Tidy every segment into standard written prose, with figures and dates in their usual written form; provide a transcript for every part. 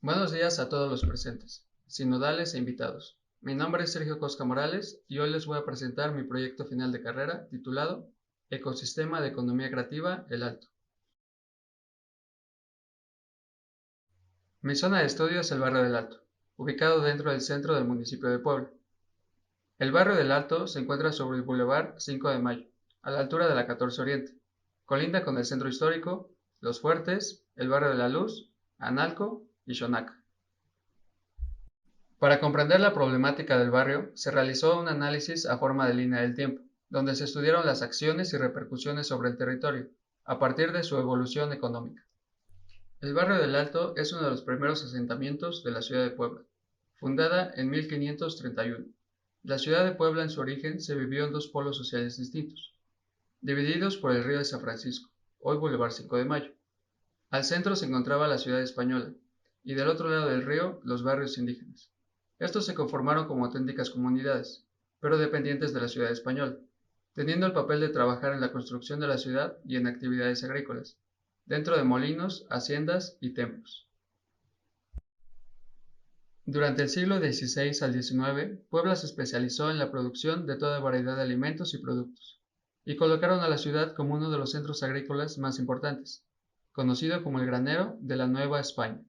Buenos días a todos los presentes, sinodales e invitados. Mi nombre es Sergio Cosca Morales y hoy les voy a presentar mi proyecto final de carrera titulado Ecosistema de Economía Creativa El Alto. Mi zona de estudio es el barrio del Alto, ubicado dentro del centro del municipio de Puebla. El barrio del Alto se encuentra sobre el Boulevard 5 de Mayo, a la altura de la 14 Oriente. Colinda con el centro histórico, Los Fuertes, el barrio de la Luz, Analco y Xonaca. Para comprender la problemática del barrio, se realizó un análisis a forma de línea del tiempo, donde se estudiaron las acciones y repercusiones sobre el territorio, a partir de su evolución económica. El barrio del Alto es uno de los primeros asentamientos de la ciudad de Puebla, fundada en 1531. La ciudad de Puebla en su origen se vivió en dos polos sociales distintos, divididos por el río de San Francisco, hoy Boulevard 5 de Mayo. Al centro se encontraba la ciudad española, y del otro lado del río los barrios indígenas. Estos se conformaron como auténticas comunidades, pero dependientes de la ciudad española, teniendo el papel de trabajar en la construcción de la ciudad y en actividades agrícolas, dentro de molinos, haciendas y templos. Durante el siglo XVI al XIX, Puebla se especializó en la producción de toda variedad de alimentos y productos, y colocaron a la ciudad como uno de los centros agrícolas más importantes, conocido como el granero de la Nueva España.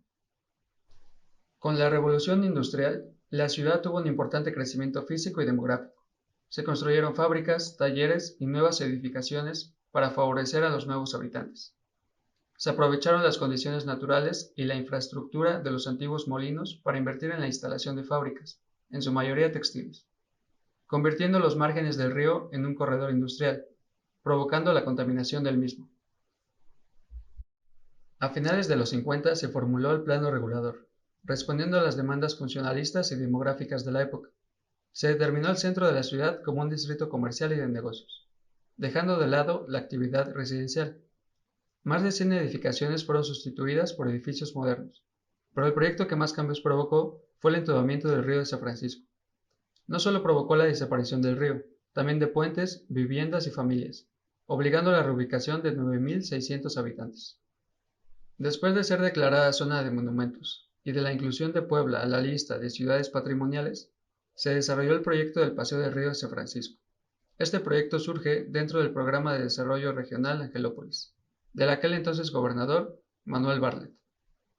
Con la revolución industrial, la ciudad tuvo un importante crecimiento físico y demográfico. Se construyeron fábricas, talleres y nuevas edificaciones para favorecer a los nuevos habitantes. Se aprovecharon las condiciones naturales y la infraestructura de los antiguos molinos para invertir en la instalación de fábricas, en su mayoría textiles, convirtiendo los márgenes del río en un corredor industrial, provocando la contaminación del mismo. A finales de los 50 se formuló el Plano Regulador, respondiendo a las demandas funcionalistas y demográficas de la época. Se determinó el centro de la ciudad como un distrito comercial y de negocios, dejando de lado la actividad residencial. Más de 100 edificaciones fueron sustituidas por edificios modernos, pero el proyecto que más cambios provocó fue el entubamiento del río de San Francisco. No solo provocó la desaparición del río, también de puentes, viviendas y familias, obligando a la reubicación de 9.600 habitantes. Después de ser declarada zona de monumentos y de la inclusión de Puebla a la lista de ciudades patrimoniales, se desarrolló el proyecto del Paseo del Río de San Francisco. Este proyecto surge dentro del Programa de Desarrollo Regional Angelópolis, del aquel entonces gobernador Manuel Bartlett,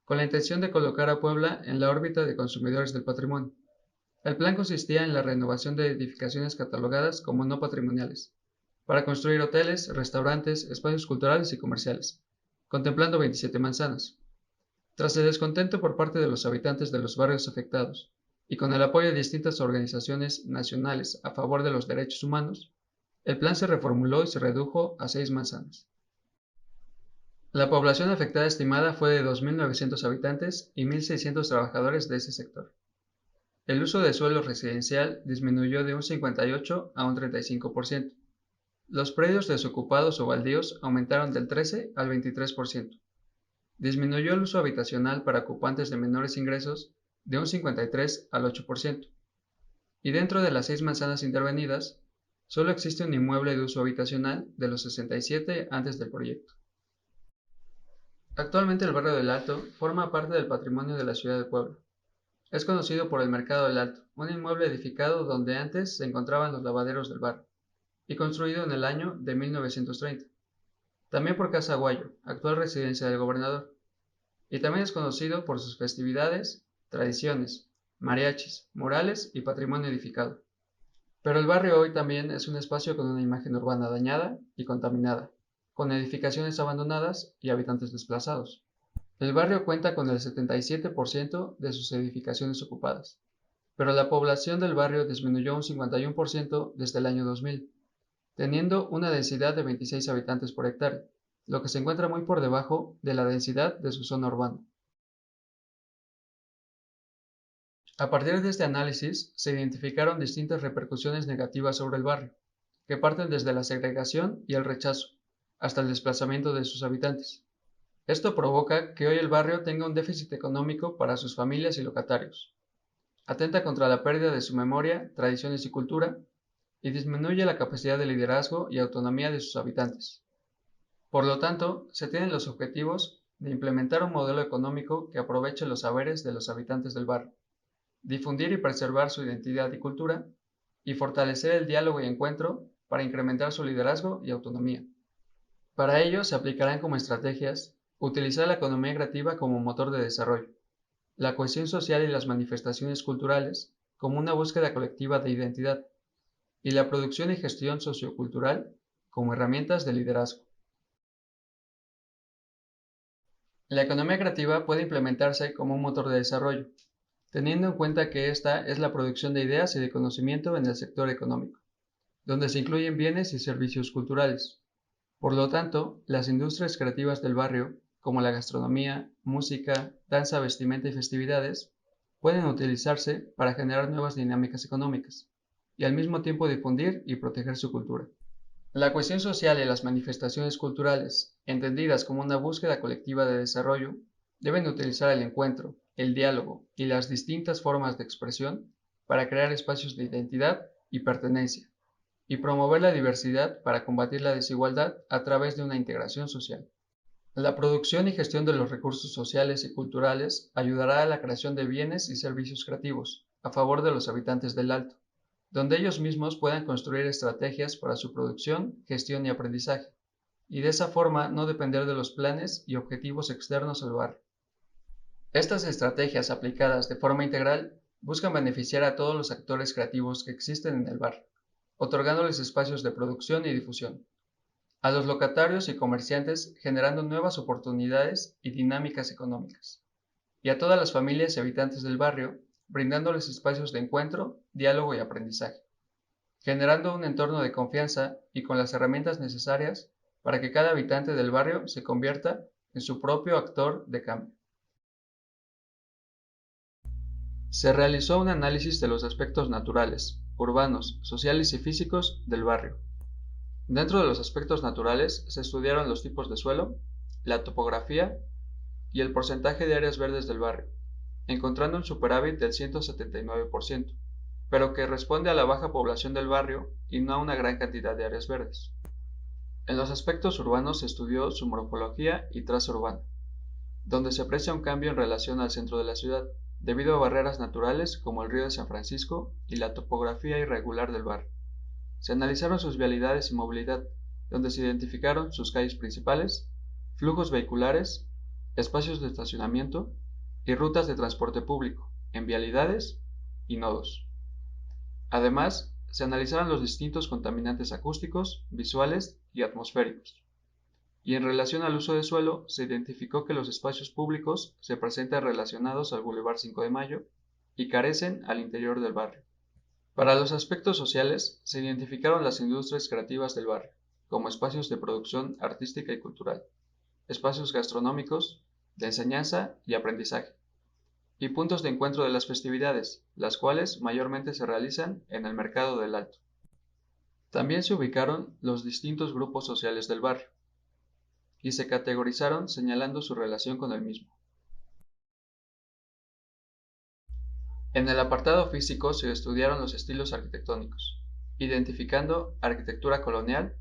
con la intención de colocar a Puebla en la órbita de consumidores del patrimonio. El plan consistía en la renovación de edificaciones catalogadas como no patrimoniales, para construir hoteles, restaurantes, espacios culturales y comerciales, contemplando 27 manzanas. Tras el descontento por parte de los habitantes de los barrios afectados, y con el apoyo de distintas organizaciones nacionales a favor de los derechos humanos, el plan se reformuló y se redujo a 6 manzanas. La población afectada estimada fue de 2.900 habitantes y 1.600 trabajadores de ese sector. El uso de suelo residencial disminuyó de un 58 a un 35%. Los predios desocupados o baldíos aumentaron del 13 al 23%. Disminuyó el uso habitacional para ocupantes de menores ingresos de un 53 al 8%. Y dentro de las 6 manzanas intervenidas, solo existe un inmueble de uso habitacional de los 67 antes del proyecto. Actualmente el barrio del Alto forma parte del patrimonio de la ciudad de Puebla. Es conocido por el Mercado del Alto, un inmueble edificado donde antes se encontraban los lavaderos del barrio, y construido en el año de 1930. También por Casa Aguayo, actual residencia del gobernador, y también es conocido por sus festividades, tradiciones, mariachis, murales y patrimonio edificado. Pero el barrio hoy también es un espacio con una imagen urbana dañada y contaminada, con edificaciones abandonadas y habitantes desplazados. El barrio cuenta con el 77% de sus edificaciones ocupadas, pero la población del barrio disminuyó un 51% desde el año 2000, teniendo una densidad de 26 habitantes por hectárea, lo que se encuentra muy por debajo de la densidad de su zona urbana. A partir de este análisis, se identificaron distintas repercusiones negativas sobre el barrio, que parten desde la segregación y el rechazo, hasta el desplazamiento de sus habitantes. Esto provoca que hoy el barrio tenga un déficit económico para sus familias y locatarios, atenta contra la pérdida de su memoria, tradiciones y cultura, y disminuye la capacidad de liderazgo y autonomía de sus habitantes. Por lo tanto, se tienen los objetivos de implementar un modelo económico que aproveche los saberes de los habitantes del barrio, difundir y preservar su identidad y cultura, y fortalecer el diálogo y encuentro para incrementar su liderazgo y autonomía. Para ello se aplicarán como estrategias utilizar la economía creativa como motor de desarrollo, la cohesión social y las manifestaciones culturales como una búsqueda colectiva de identidad, y la producción y gestión sociocultural como herramientas de liderazgo. La economía creativa puede implementarse como un motor de desarrollo, teniendo en cuenta que esta es la producción de ideas y de conocimiento en el sector económico, donde se incluyen bienes y servicios culturales. Por lo tanto, las industrias creativas del barrio, como la gastronomía, música, danza, vestimenta y festividades, pueden utilizarse para generar nuevas dinámicas económicas y al mismo tiempo difundir y proteger su cultura. La cohesión social y las manifestaciones culturales, entendidas como una búsqueda colectiva de desarrollo, deben utilizar el encuentro, el diálogo y las distintas formas de expresión para crear espacios de identidad y pertenencia, y promover la diversidad para combatir la desigualdad a través de una integración social. La producción y gestión de los recursos sociales y culturales ayudará a la creación de bienes y servicios creativos a favor de los habitantes del Alto, donde ellos mismos puedan construir estrategias para su producción, gestión y aprendizaje, y de esa forma no depender de los planes y objetivos externos al barrio. Estas estrategias aplicadas de forma integral buscan beneficiar a todos los actores creativos que existen en el barrio, otorgándoles espacios de producción y difusión, a los locatarios y comerciantes generando nuevas oportunidades y dinámicas económicas, y a todas las familias y habitantes del barrio brindándoles espacios de encuentro, diálogo y aprendizaje, generando un entorno de confianza y con las herramientas necesarias para que cada habitante del barrio se convierta en su propio actor de cambio. Se realizó un análisis de los aspectos naturales, urbanos, sociales y físicos del barrio. Dentro de los aspectos naturales se estudiaron los tipos de suelo, la topografía y el porcentaje de áreas verdes del barrio, encontrando un superávit del 179%, pero que responde a la baja población del barrio y no a una gran cantidad de áreas verdes. En los aspectos urbanos se estudió su morfología y traza urbana, donde se aprecia un cambio en relación al centro de la ciudad, debido a barreras naturales como el río de San Francisco y la topografía irregular del barrio. Se analizaron sus vialidades y movilidad, donde se identificaron sus calles principales, flujos vehiculares, espacios de estacionamiento y rutas de transporte público, en vialidades y nodos. Además, se analizaron los distintos contaminantes acústicos, visuales y atmosféricos. Y en relación al uso de suelo, se identificó que los espacios públicos se presentan relacionados al Boulevard 5 de Mayo y carecen al interior del barrio. Para los aspectos sociales, se identificaron las industrias creativas del barrio, como espacios de producción artística y cultural, espacios gastronómicos, de enseñanza y aprendizaje, y puntos de encuentro de las festividades, las cuales mayormente se realizan en el Mercado del Alto. También se ubicaron los distintos grupos sociales del barrio, y se categorizaron señalando su relación con el mismo. En el apartado físico se estudiaron los estilos arquitectónicos, identificando arquitectura colonial,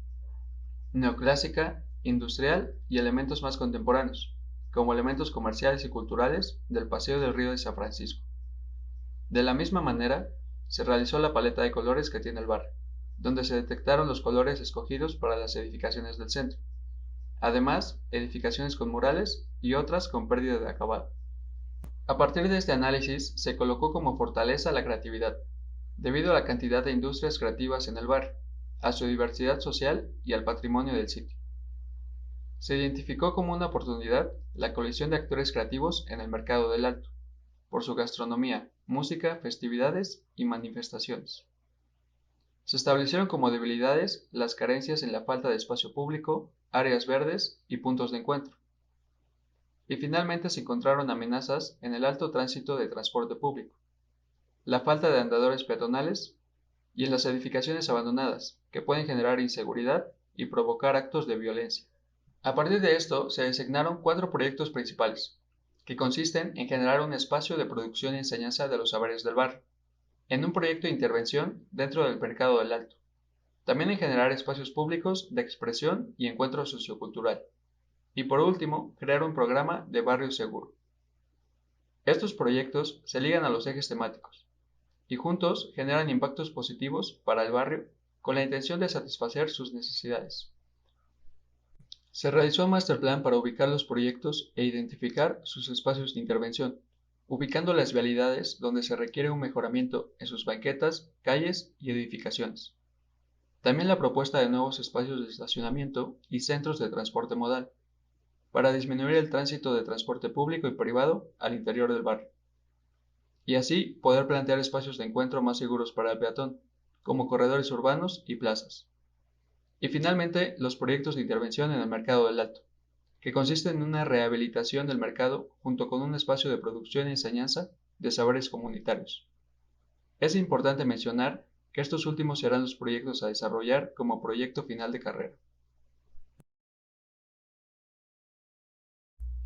neoclásica, industrial y elementos más contemporáneos, como elementos comerciales y culturales del Paseo del Río de San Francisco. De la misma manera, se realizó la paleta de colores que tiene el barrio, donde se detectaron los colores escogidos para las edificaciones del centro. Además, edificaciones con murales y otras con pérdida de acabado. A partir de este análisis, se colocó como fortaleza la creatividad, debido a la cantidad de industrias creativas en el barrio, a su diversidad social y al patrimonio del sitio. Se identificó como una oportunidad la colisión de actores creativos en el mercado del Alto, por su gastronomía, música, festividades y manifestaciones. Se establecieron como debilidades las carencias en la falta de espacio público, áreas verdes y puntos de encuentro. Y finalmente se encontraron amenazas en el alto tránsito de transporte público, la falta de andadores peatonales y en las edificaciones abandonadas, que pueden generar inseguridad y provocar actos de violencia. A partir de esto, se designaron 4 proyectos principales, que consisten en generar un espacio de producción y enseñanza de los saberes del barrio, en un proyecto de intervención dentro del mercado del Alto, también en generar espacios públicos de expresión y encuentro sociocultural, Y por último, crear un programa de barrio seguro. Estos proyectos se ligan a los ejes temáticos y juntos generan impactos positivos para el barrio con la intención de satisfacer sus necesidades. Se realizó un master plan para ubicar los proyectos e identificar sus espacios de intervención, ubicando las vialidades donde se requiere un mejoramiento en sus banquetas, calles y edificaciones. También la propuesta de nuevos espacios de estacionamiento y centros de transporte modal, para disminuir el tránsito de transporte público y privado al interior del barrio, y así poder plantear espacios de encuentro más seguros para el peatón, como corredores urbanos y plazas. Y finalmente, los proyectos de intervención en el mercado del Alto, que consiste en una rehabilitación del mercado junto con un espacio de producción y enseñanza de saberes comunitarios. Es importante mencionar que estos últimos serán los proyectos a desarrollar como proyecto final de carrera.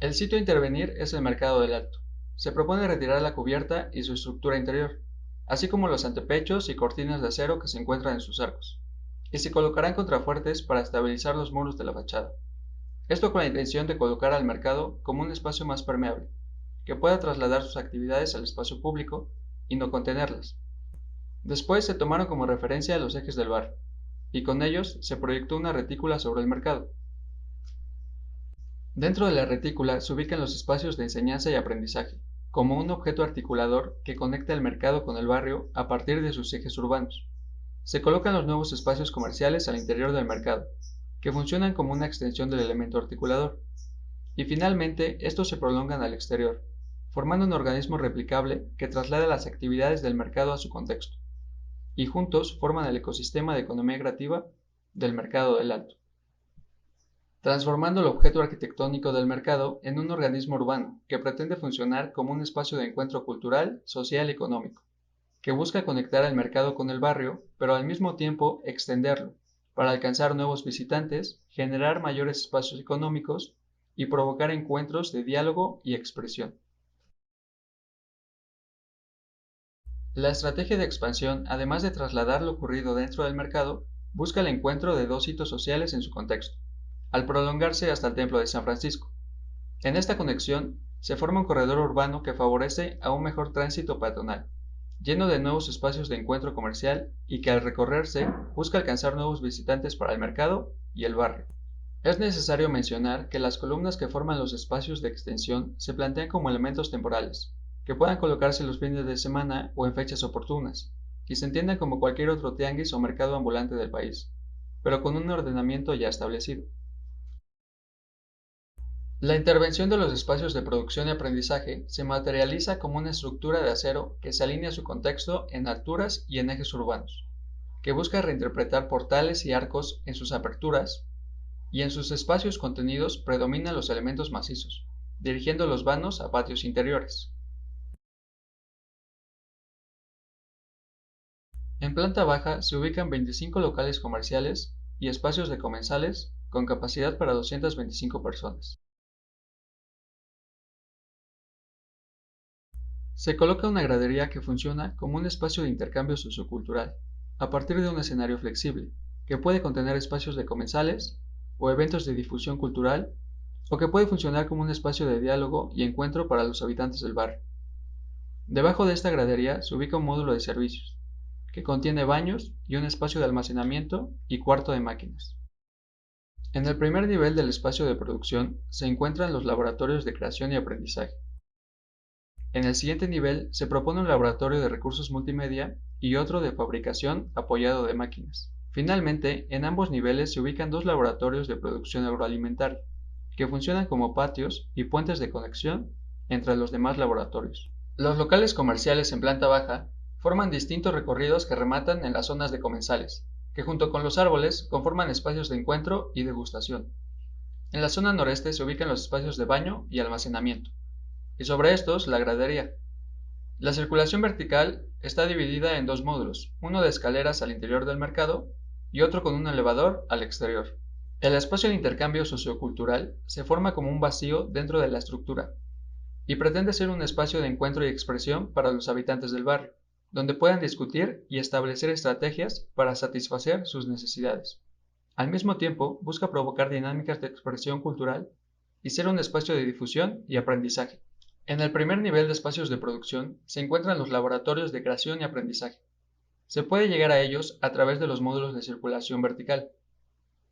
El sitio a intervenir es el Mercado del Alto. Se propone retirar la cubierta y su estructura interior, así como los antepechos y cortinas de acero que se encuentran en sus arcos, y se colocarán contrafuertes para estabilizar los muros de la fachada. Esto con la intención de colocar al mercado como un espacio más permeable, que pueda trasladar sus actividades al espacio público y no contenerlas. Después se tomaron como referencia los ejes del barrio, y con ellos se proyectó una retícula sobre el mercado. Dentro de la retícula se ubican los espacios de enseñanza y aprendizaje, como un objeto articulador que conecta el mercado con el barrio a partir de sus ejes urbanos. Se colocan los nuevos espacios comerciales al interior del mercado, que funcionan como una extensión del elemento articulador. Y finalmente, estos se prolongan al exterior, formando un organismo replicable que traslada las actividades del mercado a su contexto, y juntos forman el ecosistema de economía creativa del mercado del Alto, transformando el objeto arquitectónico del mercado en un organismo urbano que pretende funcionar como un espacio de encuentro cultural, social y económico, que busca conectar el mercado con el barrio, pero al mismo tiempo extenderlo, para alcanzar nuevos visitantes, generar mayores espacios económicos y provocar encuentros de diálogo y expresión. La estrategia de expansión, además de trasladar lo ocurrido dentro del mercado, busca el encuentro de dos hitos sociales en su contexto, al prolongarse hasta el Templo de San Francisco. En esta conexión se forma un corredor urbano que favorece a un mejor tránsito peatonal, lleno de nuevos espacios de encuentro comercial y que al recorrerse busca alcanzar nuevos visitantes para el mercado y el barrio. Es necesario mencionar que las columnas que forman los espacios de extensión se plantean como elementos temporales, que puedan colocarse los fines de semana o en fechas oportunas, y se entienden como cualquier otro tianguis o mercado ambulante del país, pero con un ordenamiento ya establecido. La intervención de los espacios de producción y aprendizaje se materializa como una estructura de acero que se alinea a su contexto en alturas y en ejes urbanos, que busca reinterpretar portales y arcos en sus aperturas, y en sus espacios contenidos predominan los elementos macizos, dirigiendo los vanos a patios interiores. En planta baja se ubican 25 locales comerciales y espacios de comensales con capacidad para 225 personas. Se coloca una gradería que funciona como un espacio de intercambio sociocultural, a partir de un escenario flexible, que puede contener espacios de comensales o eventos de difusión cultural, o que puede funcionar como un espacio de diálogo y encuentro para los habitantes del barrio. Debajo de esta gradería se ubica un módulo de servicios, que contiene baños y un espacio de almacenamiento y cuarto de máquinas. En el primer nivel del espacio de producción se encuentran los laboratorios de creación y aprendizaje. En el siguiente nivel se propone un laboratorio de recursos multimedia y otro de fabricación apoyado de máquinas. Finalmente, en ambos niveles se ubican dos laboratorios de producción agroalimentaria, que funcionan como patios y puentes de conexión entre los demás laboratorios. Los locales comerciales en planta baja forman distintos recorridos que rematan en las zonas de comensales, que junto con los árboles conforman espacios de encuentro y degustación. En la zona noreste se ubican los espacios de baño y almacenamiento, y sobre estos la gradería. La circulación vertical está dividida en dos módulos, uno de escaleras al interior del mercado y otro con un elevador al exterior. El espacio de intercambio sociocultural se forma como un vacío dentro de la estructura, y pretende ser un espacio de encuentro y expresión para los habitantes del barrio, donde puedan discutir y establecer estrategias para satisfacer sus necesidades. Al mismo tiempo, busca provocar dinámicas de expresión cultural y ser un espacio de difusión y aprendizaje. En el primer nivel de espacios de producción se encuentran los laboratorios de creación y aprendizaje. Se puede llegar a ellos a través de los módulos de circulación vertical.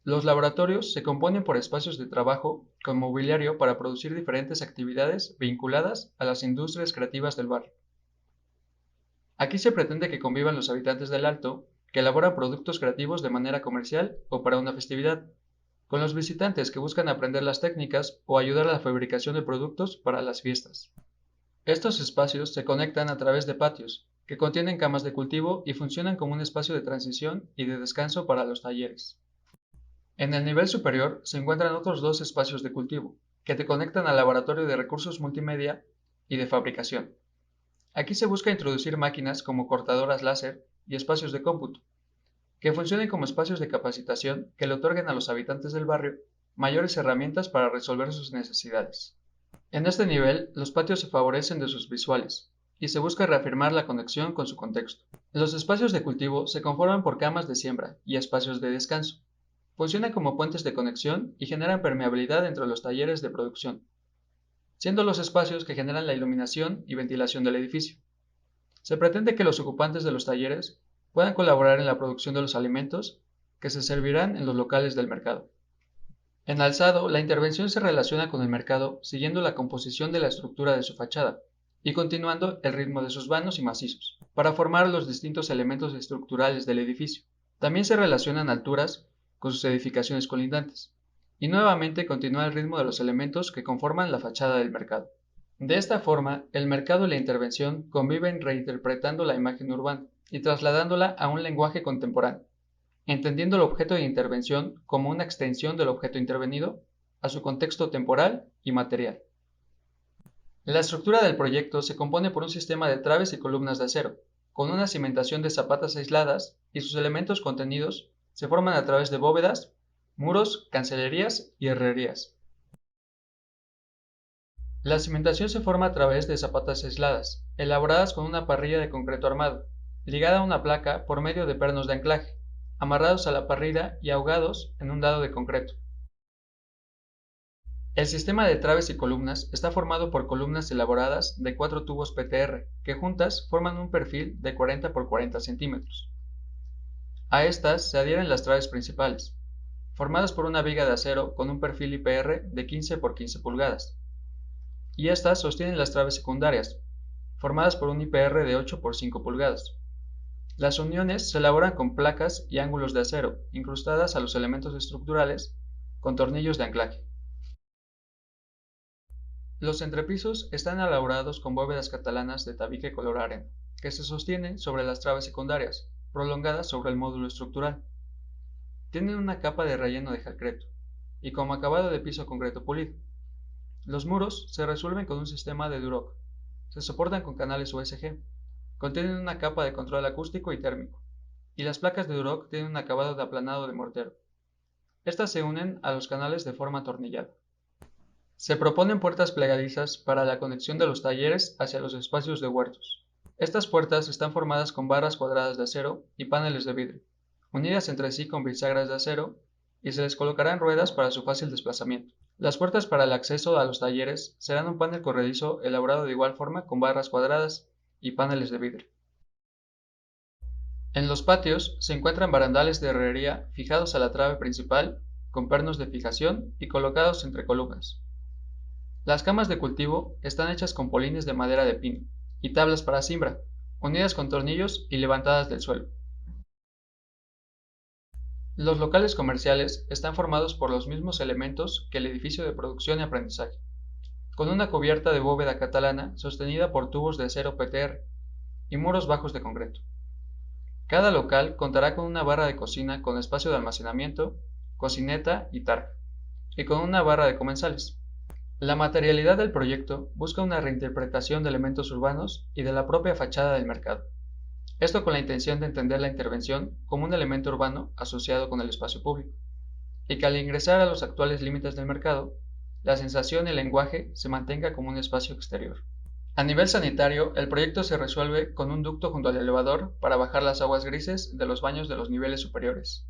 Los laboratorios se componen por espacios de trabajo con mobiliario para producir diferentes actividades vinculadas a las industrias creativas del barrio. Aquí se pretende que convivan los habitantes del Alto, que elaboran productos creativos de manera comercial o para una festividad, con los visitantes que buscan aprender las técnicas o ayudar a la fabricación de productos para las fiestas. Estos espacios se conectan a través de patios, que contienen camas de cultivo y funcionan como un espacio de transición y de descanso para los talleres. En el nivel superior se encuentran otros dos espacios de cultivo, que te conectan al laboratorio de recursos multimedia y de fabricación. Aquí se busca introducir máquinas como cortadoras láser y espacios de cómputo, que funcionen como espacios de capacitación que le otorguen a los habitantes del barrio mayores herramientas para resolver sus necesidades. En este nivel, los patios se favorecen de sus visuales, y se busca reafirmar la conexión con su contexto. Los espacios de cultivo se conforman por camas de siembra y espacios de descanso. Funcionan como puentes de conexión y generan permeabilidad entre los talleres de producción, siendo los espacios que generan la iluminación y ventilación del edificio. Se pretende que los ocupantes de los talleres puedan colaborar en la producción de los alimentos que se servirán en los locales del mercado. En alzado, la intervención se relaciona con el mercado siguiendo la composición de la estructura de su fachada y continuando el ritmo de sus vanos y macizos, para formar los distintos elementos estructurales del edificio. También se relacionan alturas con sus edificaciones colindantes, y nuevamente continúa el ritmo de los elementos que conforman la fachada del mercado. De esta forma, el mercado y la intervención conviven reinterpretando la imagen urbana y trasladándola a un lenguaje contemporáneo, entendiendo el objeto de intervención como una extensión del objeto intervenido a su contexto temporal y material. La estructura del proyecto se compone por un sistema de traves y columnas de acero, con una cimentación de zapatas aisladas, y sus elementos contenidos se forman a través de bóvedas, muros, cancelerías y herrerías. La cimentación se forma a través de zapatas aisladas, elaboradas con una parrilla de concreto armado, ligada a una placa por medio de pernos de anclaje, amarrados a la parrilla y ahogados en un dado de concreto. El sistema de traves y columnas está formado por columnas elaboradas de 4 tubos PTR, que juntas forman un perfil de 40 por 40 centímetros. A estas se adhieren las traves principales, formadas por una viga de acero con un perfil IPR de 15 por 15 pulgadas, y estas sostienen las traves secundarias, formadas por un IPR de 8 por 5 pulgadas. Las uniones se elaboran con placas y ángulos de acero incrustadas a los elementos estructurales con tornillos de anclaje. Los entrepisos están elaborados con bóvedas catalanas de tabique color arena, que se sostienen sobre las traves secundarias, prolongadas sobre el módulo estructural. Tienen una capa de relleno de concreto, y como acabado de piso concreto pulido. Los muros se resuelven con un sistema de Duroc. Se soportan con canales USG. Contienen una capa de control acústico y térmico, y las placas de Duroc tienen un acabado de aplanado de mortero. Estas se unen a los canales de forma atornillada. Se proponen puertas plegadizas para la conexión de los talleres hacia los espacios de huertos. Estas puertas están formadas con barras cuadradas de acero y paneles de vidrio, unidas entre sí con bisagras de acero, y se les colocarán ruedas para su fácil desplazamiento. Las puertas para el acceso a los talleres serán un panel corredizo elaborado de igual forma con barras cuadradas y paneles de vidrio. En los patios se encuentran barandales de herrería fijados a la trave principal con pernos de fijación y colocados entre columnas. Las camas de cultivo están hechas con polines de madera de pino y tablas para siembra, unidas con tornillos y levantadas del suelo. Los locales comerciales están formados por los mismos elementos que el edificio de producción y aprendizaje, con una cubierta de bóveda catalana sostenida por tubos de acero PTR y muros bajos de concreto. Cada local contará con una barra de cocina con espacio de almacenamiento, cocineta y tarja, y con una barra de comensales. La materialidad del proyecto busca una reinterpretación de elementos urbanos y de la propia fachada del mercado. Esto con la intención de entender la intervención como un elemento urbano asociado con el espacio público, y que al ingresar a los actuales límites del mercado, la sensación y el lenguaje se mantenga como un espacio exterior. A nivel sanitario, el proyecto se resuelve con un ducto junto al elevador para bajar las aguas grises de los baños de los niveles superiores.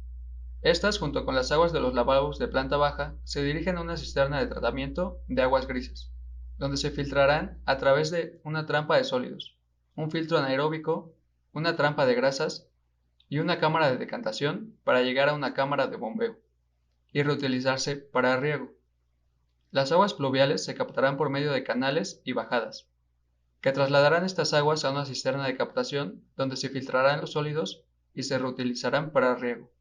Estas, junto con las aguas de los lavabos de planta baja, se dirigen a una cisterna de tratamiento de aguas grises, donde se filtrarán a través de una trampa de sólidos, un filtro anaeróbico, una trampa de grasas y una cámara de decantación para llegar a una cámara de bombeo y reutilizarse para riego. Las aguas pluviales se captarán por medio de canales y bajadas, que trasladarán estas aguas a una cisterna de captación donde se filtrarán los sólidos y se reutilizarán para riego.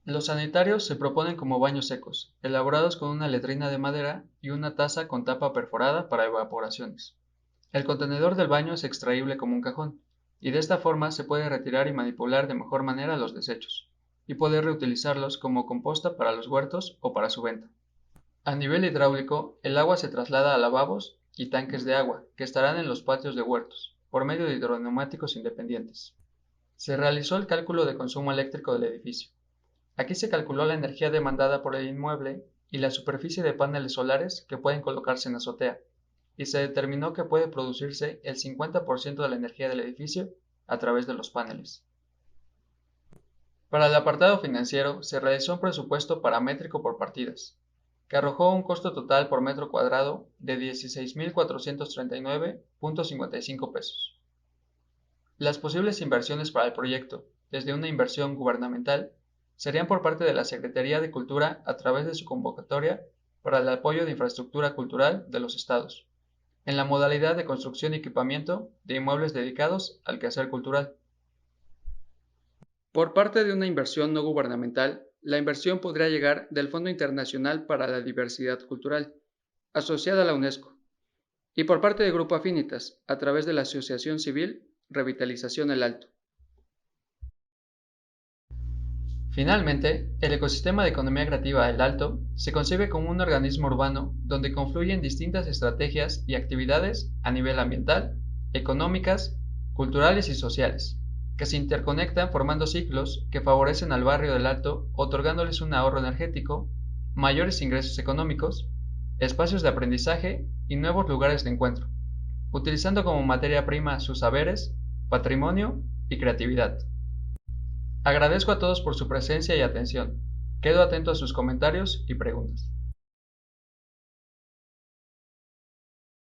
Los sanitarios se proponen como baños secos, elaborados con una letrina de madera y una taza con tapa perforada para evaporaciones. El contenedor del baño es extraíble como un cajón, y de esta forma se puede retirar y manipular de mejor manera los desechos, y poder reutilizarlos como composta para los huertos o para su venta. A nivel hidráulico, el agua se traslada a lavabos y tanques de agua, que estarán en los patios de huertos, por medio de hidroneumáticos independientes. Se realizó el cálculo de consumo eléctrico del edificio. Aquí se calculó la energía demandada por el inmueble y la superficie de paneles solares que pueden colocarse en la azotea, y se determinó que puede producirse el 50% de la energía del edificio a través de los paneles. Para el apartado financiero, se realizó un presupuesto paramétrico por partidas, que arrojó un costo total por metro cuadrado de 16.439.55 pesos. Las posibles inversiones para el proyecto, desde una inversión gubernamental, serían por parte de la Secretaría de Cultura a través de su convocatoria para el apoyo de infraestructura cultural de los estados, en la modalidad de construcción y equipamiento de inmuebles dedicados al quehacer cultural. Por parte de una inversión no gubernamental, la inversión podría llegar del Fondo Internacional para la Diversidad Cultural, asociada a la UNESCO, y por parte de Grupo Afinitas, a través de la Asociación Civil Revitalización El Alto. Finalmente, el ecosistema de economía creativa El Alto se concibe como un organismo urbano donde confluyen distintas estrategias y actividades a nivel ambiental, económicas, culturales y sociales, que se interconectan formando ciclos que favorecen al barrio del Alto, otorgándoles un ahorro energético, mayores ingresos económicos, espacios de aprendizaje y nuevos lugares de encuentro, utilizando como materia prima sus saberes, patrimonio y creatividad. Agradezco a todos por su presencia y atención. Quedo atento a sus comentarios y preguntas.